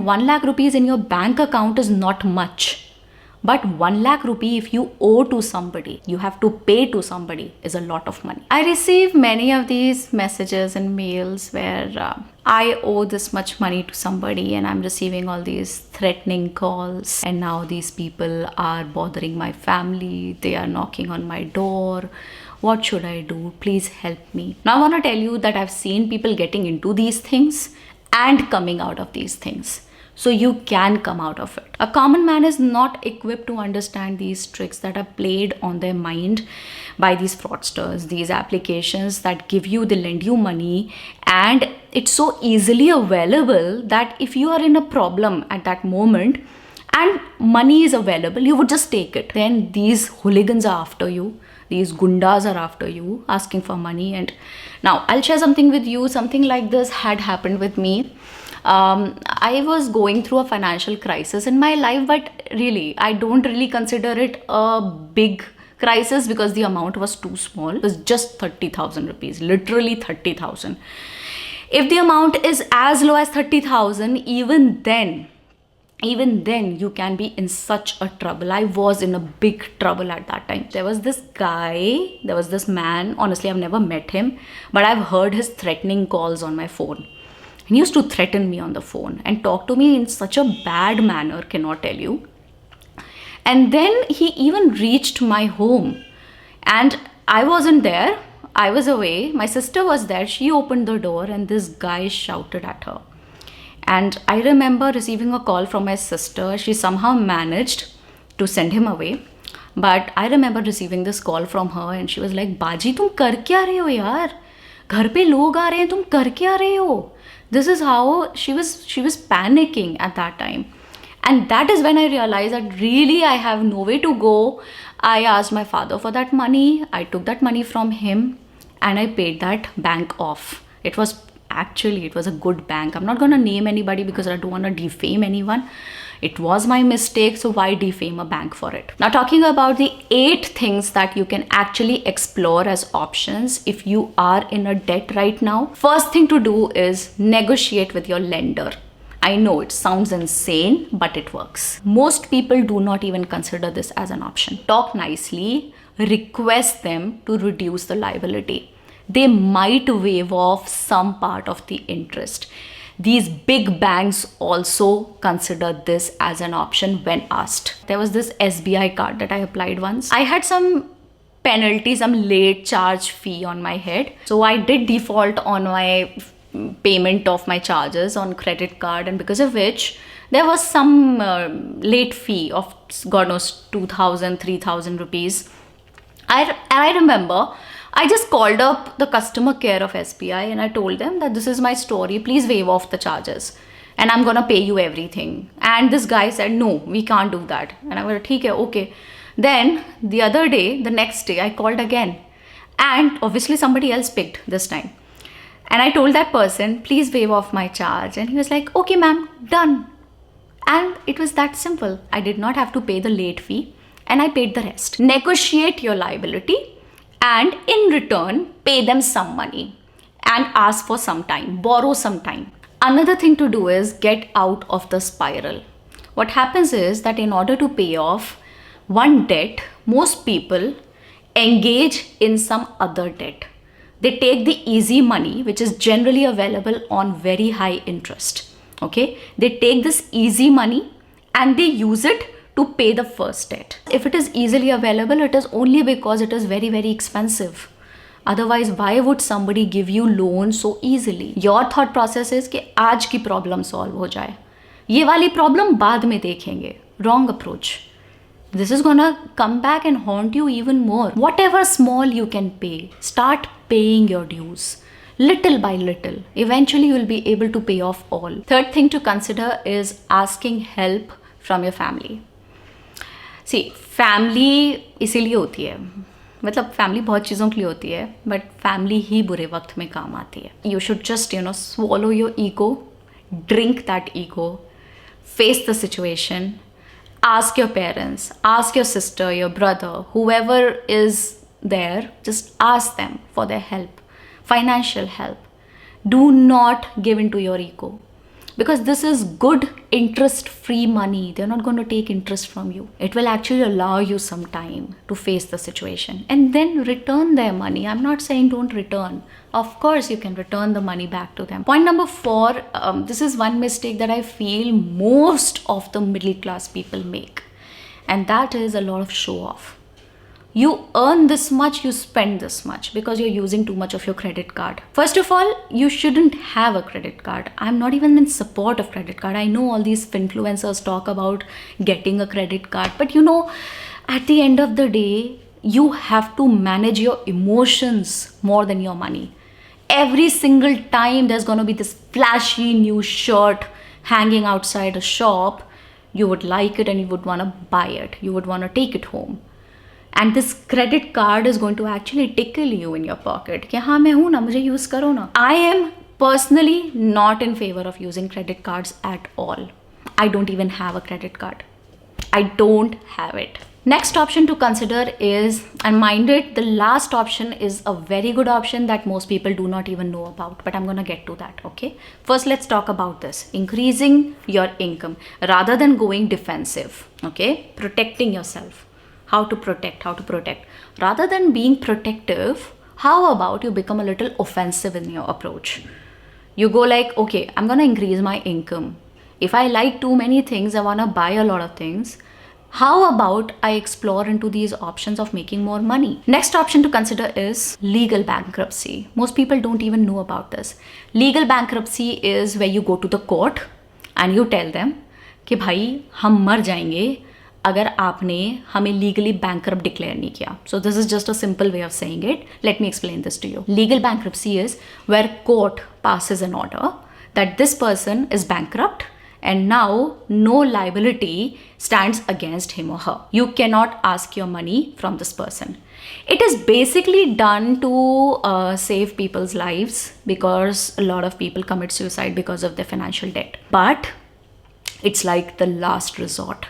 1 lakh rupees in your bank account is not much. But 1 lakh rupee, if you owe to somebody, you have to pay to somebody, is a lot of money. I receive many of these messages and mails where I owe this much money to somebody and I'm receiving all these threatening calls. And now these people are bothering my family. They are knocking on my door. What should I do? Please help me. Now I want to tell you that I've seen people getting into these things and coming out of these things. So you can come out of it. A common man is not equipped to understand these tricks that are played on their mind by these fraudsters, these applications that give you, they lend you money, and it's so easily available that if you are in a problem at that moment and money is available, you would just take it. Then these hooligans are after you. These gundas are after you, asking for money. And now I'll share something with you. Something like this had happened with me. I was going through a financial crisis in my life, but really, I don't really consider it a big crisis because the amount was too small. It was just 30,000 rupees, literally 30,000. If the amount is as low as 30,000, even then you can be in such a trouble. I was in a big trouble at that time. There was this man, honestly I've never met him, but I've heard his threatening calls on my phone. He used to threaten me on the phone and talk to me in such a bad manner, cannot tell you. And then he even reached my home and I wasn't there. I was away. My sister was there. She opened the door and this guy shouted at her. And I remember receiving a call from my sister. She somehow managed to send him away. But I remember receiving this call from her and she was like, Baji, tum kar kya rahe ho yaar? Ghar pe log aa rahe hain, tum kar kya rahe ho? This is how she was panicking at that time. And that is when I realized that really I have no way to go. I asked my father for that money. I took that money from him and I paid that bank off. It was a good bank. I'm not going to name anybody because I don't want to defame anyone. It was my mistake, so why defame a bank for it? Now, talking about the 8 things that you can actually explore as options if you are in a debt right now. First thing to do is negotiate with your lender. I know it sounds insane, but it works. Most people do not even consider this as an option. Talk nicely, request them to reduce the liability. They might waive off some part of the interest. These big banks also consider this as an option when asked. There was this SBI card that I applied once. I had some penalty, some late charge fee on my head. So I did default on my payment of my charges on credit card, and because of which there was some late fee of God knows 2,000, 3,000 rupees. I remember I just called up the customer care of SBI and I told them that this is my story, please waive off the charges and I'm gonna pay you everything. And this guy said, no, we can't do that. And I went, okay. Then the next day, I called again and obviously somebody else picked this time. And I told that person, please waive off my charge. And he was like, okay, ma'am, done. And it was that simple. I did not have to pay the late fee and I paid the rest. Negotiate your liability and in return, pay them some money and ask for some time, borrow some time. Another thing to do is get out of the spiral. What happens is that in order to pay off one debt, most people engage in some other debt. They take the easy money, which is generally available on very high interest. Okay, they take this easy money and they use it to pay the first debt. If it is easily available, it is only because it is very, very expensive. Otherwise, why would somebody give you loan so easily? Your thought process is कि आज की problem solve हो जाए. ये वाली problem बाद में देखेंगे. Wrong approach. This is gonna come back and haunt you even more. Whatever small you can pay, start paying your dues. Little by little. Eventually, you will be able to pay off all. Third thing to consider is asking help from your family. See, family इसीलिए होती है, मतलब family बहुत चीज़ों के लिए होती है, but family ही बुरे वक्त में काम आती है. You should just, swallow your ego, drink that ego, face the situation, ask your parents, ask your sister, your brother, whoever is there, just ask them for their help, financial help. Do not give in to your ego. because this is good interest free money. They're not going to take interest from you. It will actually allow you some time to face the situation and then return their money. I'm not saying don't return. Of course you can return the money back to them. Point number 4, this is one mistake that I feel most of the middle class people make, and that is a lot of show off. You earn this much, you spend this much because you're using too much of your credit card. First of all, you shouldn't have a credit card. I'm not even in support of credit card. I know all these influencers talk about getting a credit card, but you know, at the end of the day, you have to manage your emotions more than your money. Every single time there's going to be this flashy new shirt hanging outside a shop, you would like it and you would want to buy it. You would want to take it home. And this credit card is going to actually tickle you in your pocket. कि हाँ मैं हूँ ना, मुझे use करो ना. I am personally not in favor of using credit cards at all. I don't even have a credit card. I don't have it. Next option to consider is, and mind it, the last option is a very good option that most people do not even know about, but I'm gonna get to that, okay? First, let's talk about this. Increasing your income rather than going defensive, okay? Protecting yourself. How to protect. Rather than being protective, how about you become a little offensive in your approach? You go like, okay, I'm gonna increase my income. If I like too many things, I wanna buy a lot of things. How about I explore into these options of making more money? Next option to consider is legal bankruptcy. Most people don't even know about this. Legal bankruptcy is where you go to the court and you tell them कि भाई हम मर जाएंगे अगर आपने हमें legally bankrupt declare नहीं किया. So this is just a simple way of saying it. Let me explain this to you. Legal bankruptcy is where court passes an order that this person is bankrupt and now no liability stands against him or her. You cannot ask your money from this person. It is basically done to save people's lives because a lot of people commit suicide because of their financial debt. But it's like the last resort.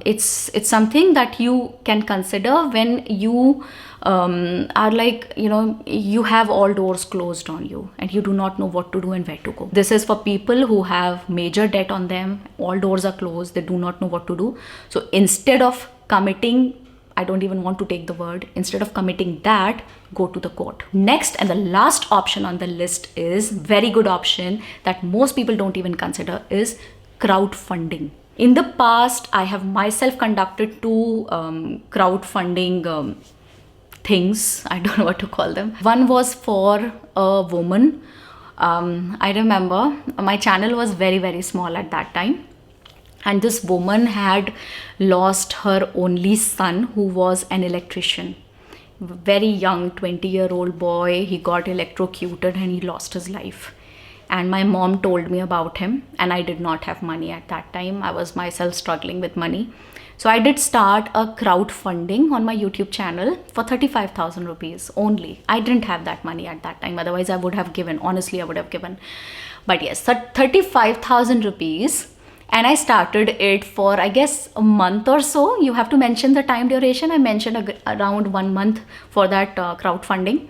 It's something that you can consider when you are like, you know, you have all doors closed on you and you do not know what to do and where to go. This is for people who have major debt on them. All doors are closed. They do not know what to do. So instead of committing, I don't even want to take the word, instead of committing that, go to the court. Next and the last option on the list is very good option that most people don't even consider is crowdfunding. In the past, I have myself conducted 2 crowdfunding things. I don't know what to call them. One was for a woman. I remember my channel was very, very small at that time. And this woman had lost her only son who was an electrician. Very young, 20-year-old boy. He got electrocuted and he lost his life. And my mom told me about him and I did not have money at that time. I was myself struggling with money. So I did start a crowdfunding on my YouTube channel for 35,000 rupees only. I didn't have that money at that time. Otherwise I would have given, honestly I would have given. But yes, 35,000 rupees. And I started it for, I guess, a month or so. You have to mention the time duration. I mentioned around 1 month for that crowdfunding.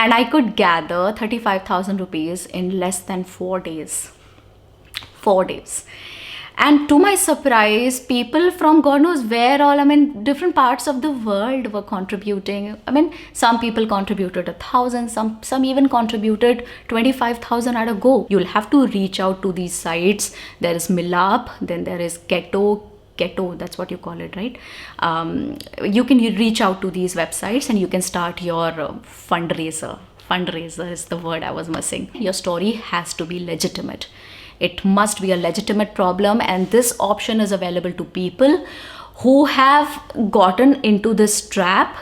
And I could gather 35,000 rupees in less than 4 days. 4 days. And to my surprise, people from God knows where all, different parts of the world were contributing. Some people contributed 1,000, some even contributed 25,000 at a go. You'll have to reach out to these sites. There is Milap, then there is Ghetto, that's what you call it, right? You can reach out to these websites and you can start your fundraiser. Fundraiser is the word I was missing. Your story has to be legitimate. It must be a legitimate problem, and this option is available to people who have gotten into this trap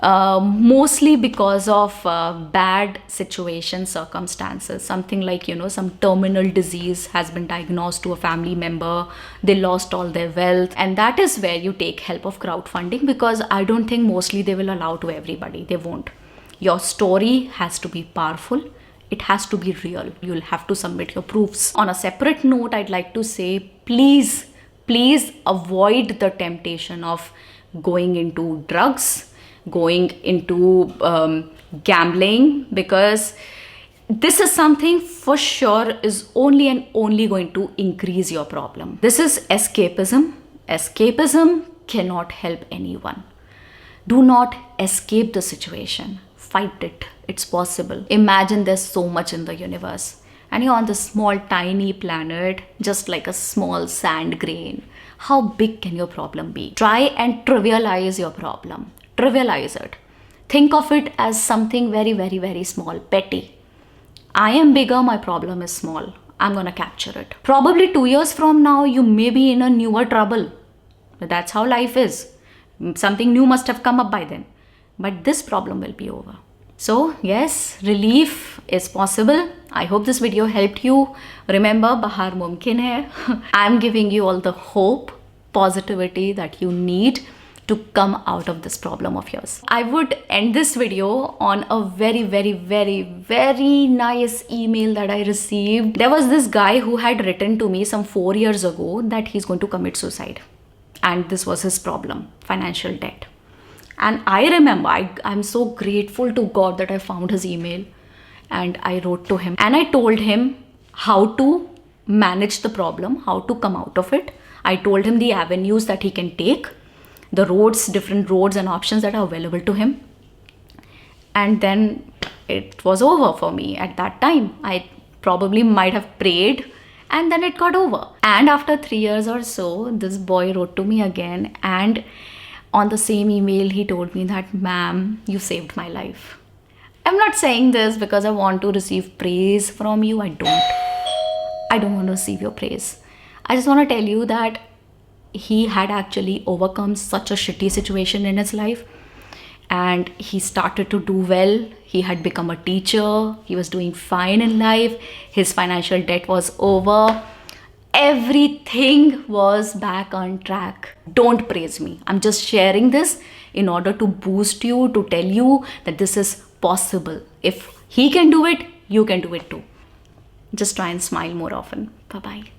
mostly because of bad situation circumstances. Something like, some terminal disease has been diagnosed to a family member, they lost all their wealth, and that is where you take help of crowdfunding, because I don't think mostly they will allow to everybody. They won't. Your story has to be powerful. It has to be real. You'll have to submit your proofs. On a separate note, I'd like to say, please avoid the temptation of going into drugs, going into gambling, because this is something for sure is only and only going to increase your problem. This is escapism. Escapism cannot help anyone. Do not escape the situation. Fight it. It's possible. Imagine there's so much in the universe and you're on this small tiny planet, just like a small sand grain. How big can your problem be? Try and trivialize your problem. Trivialize it. Think of it as something very, very, very small, petty. I am bigger, my problem is small. I'm gonna capture it. Probably 2 years from now, you may be in a newer trouble. But that's how life is. Something new must have come up by then. But this problem will be over. So yes, relief is possible. I hope this video helped you. Remember, Bahar Mumkin hai. I'm giving you all the hope, positivity that you need to come out of this problem of yours. I would end this video on a very, very, very, very nice email that I received. There was this guy who had written to me some 4 years ago that he's going to commit suicide. And this was his problem, financial debt. And I remember, I'm so grateful to God that I found his email and I wrote to him and I told him how to manage the problem, how to come out of it. I told him the avenues that he can take, the roads, different roads and options that are available to him. And then it was over for me at that time. I probably might have prayed and then it got over. And after 3 years or so, this boy wrote to me again, and on the same email, he told me that, ma'am, you saved my life. I'm not saying this because I want to receive praise from you. I don't want to receive your praise. I just want to tell you that he had actually overcome such a shitty situation in his life and he started to do well. He had become a teacher. He was doing fine in life. His financial debt was over. Everything was back on track. Don't praise me. I'm just sharing this in order to boost you, to tell you that this is possible. If he can do it, you can do it too. Just try and smile more often. Bye-bye.